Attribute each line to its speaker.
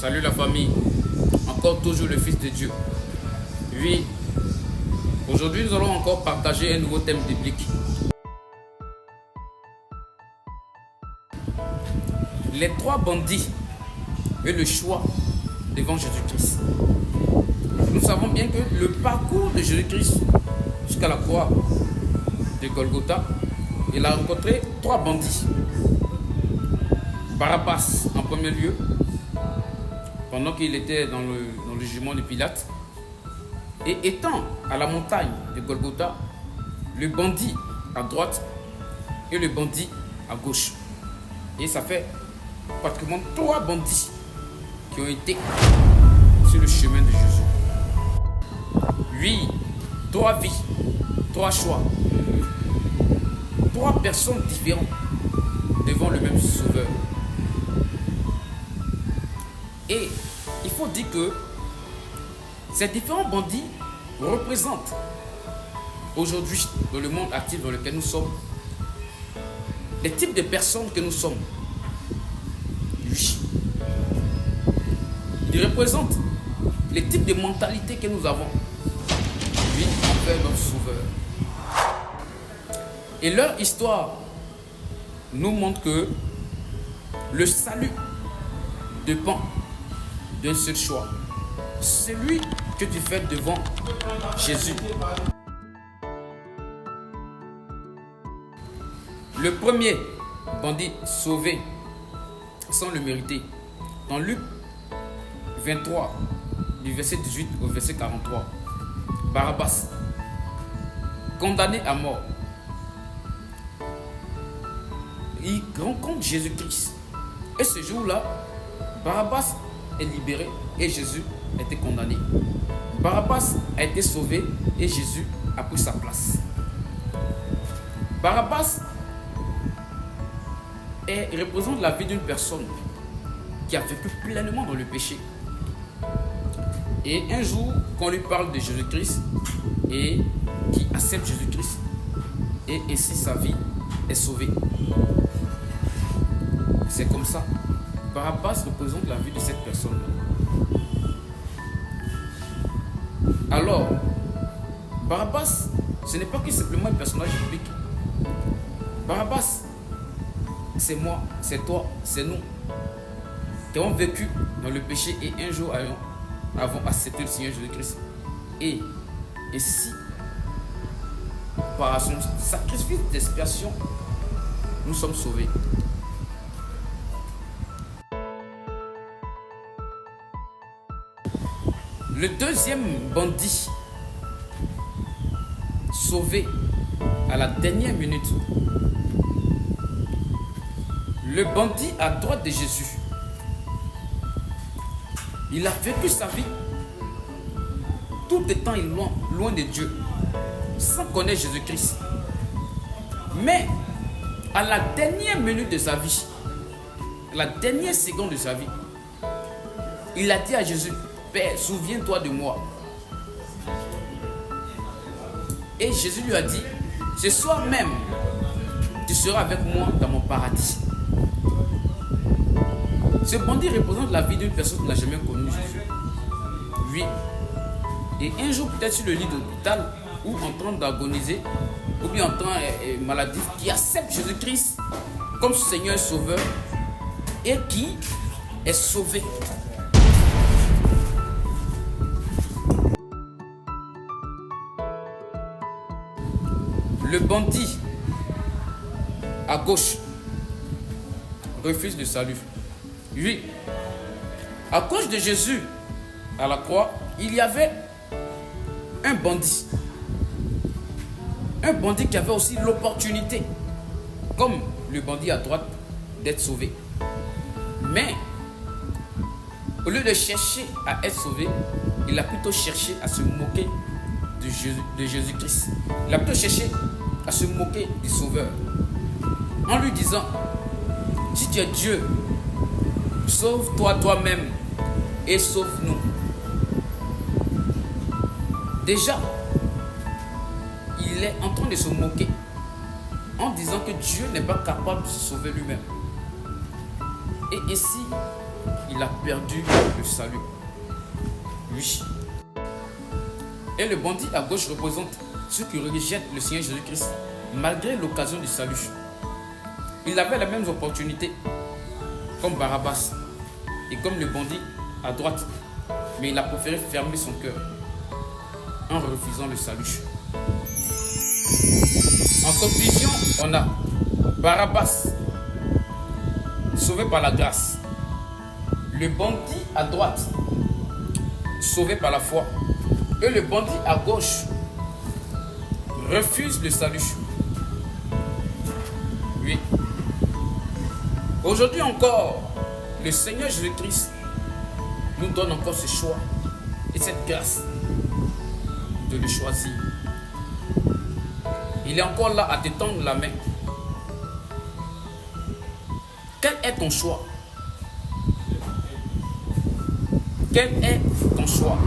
Speaker 1: Salut la famille, encore toujours le Fils de Dieu. Oui, aujourd'hui nous allons encore partager un nouveau thème biblique. Les trois bandits et le choix devant Jésus-Christ. Nous savons bien que le parcours de Jésus-Christ jusqu'à la croix de Golgotha, il a rencontré trois bandits. Barabbas en premier lieu, pendant qu'il était dans le jugement de Pilate, et étant à la montagne de Golgotha, le bandit à droite et le bandit à gauche. Et ça fait pratiquement trois bandits qui ont été sur le chemin de Jésus. Oui, trois vies, trois choix, trois personnes différentes devant le même Sauveur. Et il faut dire que ces différents bandits représentent aujourd'hui, dans le monde actif dans lequel nous sommes, les types de personnes que nous sommes. Oui. Ils représentent les types de mentalités que nous avons. Oui, envers notre Sauveur. Et leur histoire nous montre que le salut dépend d'un seul choix. Celui que tu fais devant Jésus. Le premier bandit sauvé sans le mériter. Dans Luc 23, du verset 18 au verset 43. Barabbas, condamné à mort. Il rencontre Jésus-Christ. Et ce jour-là, Barabbas est libéré et Jésus était condamné. Barabbas a été sauvé et Jésus a pris sa place. Barabbas représente la vie d'une personne qui a vécu pleinement dans le péché. Et un jour, qu'on lui parle de Jésus-Christ et qui accepte Jésus-Christ, et ainsi sa vie est sauvée. C'est comme ça. Barabbas représente la vie de cette personne. Alors, Barabbas, ce n'est pas que simplement un personnage biblique. Barabbas, c'est moi, c'est toi, c'est nous, qui avons vécu dans le péché et un jour avons accepté le Seigneur Jésus-Christ. Et si, par son sacrifice d'expiation, nous sommes sauvés. Le deuxième bandit sauvé à la dernière minute, le bandit à droite de Jésus, il a vécu sa vie tout étant loin de Dieu, sans connaître Jésus-Christ. Mais à la dernière minute de sa vie, à la dernière seconde de sa vie, il a dit à Jésus: Père, souviens-toi de moi. Et Jésus lui a dit: ce soir même, tu seras avec moi dans mon paradis. Ce bandit représente la vie d'une personne qui n'a jamais connu Jésus. Oui. Et un jour, peut-être sur le lit d'hôpital, ou en train d'agoniser, ou bien en train maladif, qui accepte Jésus-Christ comme Seigneur Sauveur et qui est sauvé. Le bandit à gauche refuse le salut. Oui, à gauche de Jésus à la croix, il y avait un bandit. Un bandit qui avait aussi l'opportunité, comme le bandit à droite, d'être sauvé. Mais au lieu de chercher à être sauvé, il a plutôt cherché à se moquer de Jésus-Christ. Il a plutôt cherché à se moquer du Sauveur, en lui disant: si tu es Dieu, sauve-toi toi-même et sauve-nous. Déjà, il est en train de se moquer en disant que Dieu n'est pas capable de se sauver lui-même. Et ainsi, il a perdu le salut. Oui. Et le bandit à gauche représente ceux qui rejettent le Seigneur Jésus-Christ malgré l'occasion du salut. Il avait les mêmes opportunités comme Barabbas et comme le bandit à droite, mais il a préféré fermer son cœur en refusant le salut. En conclusion, on a Barabbas, sauvé par la grâce. Le bandit à droite, sauvé par la foi. Et le bandit à gauche refuse le salut. Oui. Aujourd'hui encore, le Seigneur Jésus-Christ nous donne encore ce choix et cette grâce de le choisir. Il est encore là à te tendre la main. Quel est ton choix? Quel est ton choix?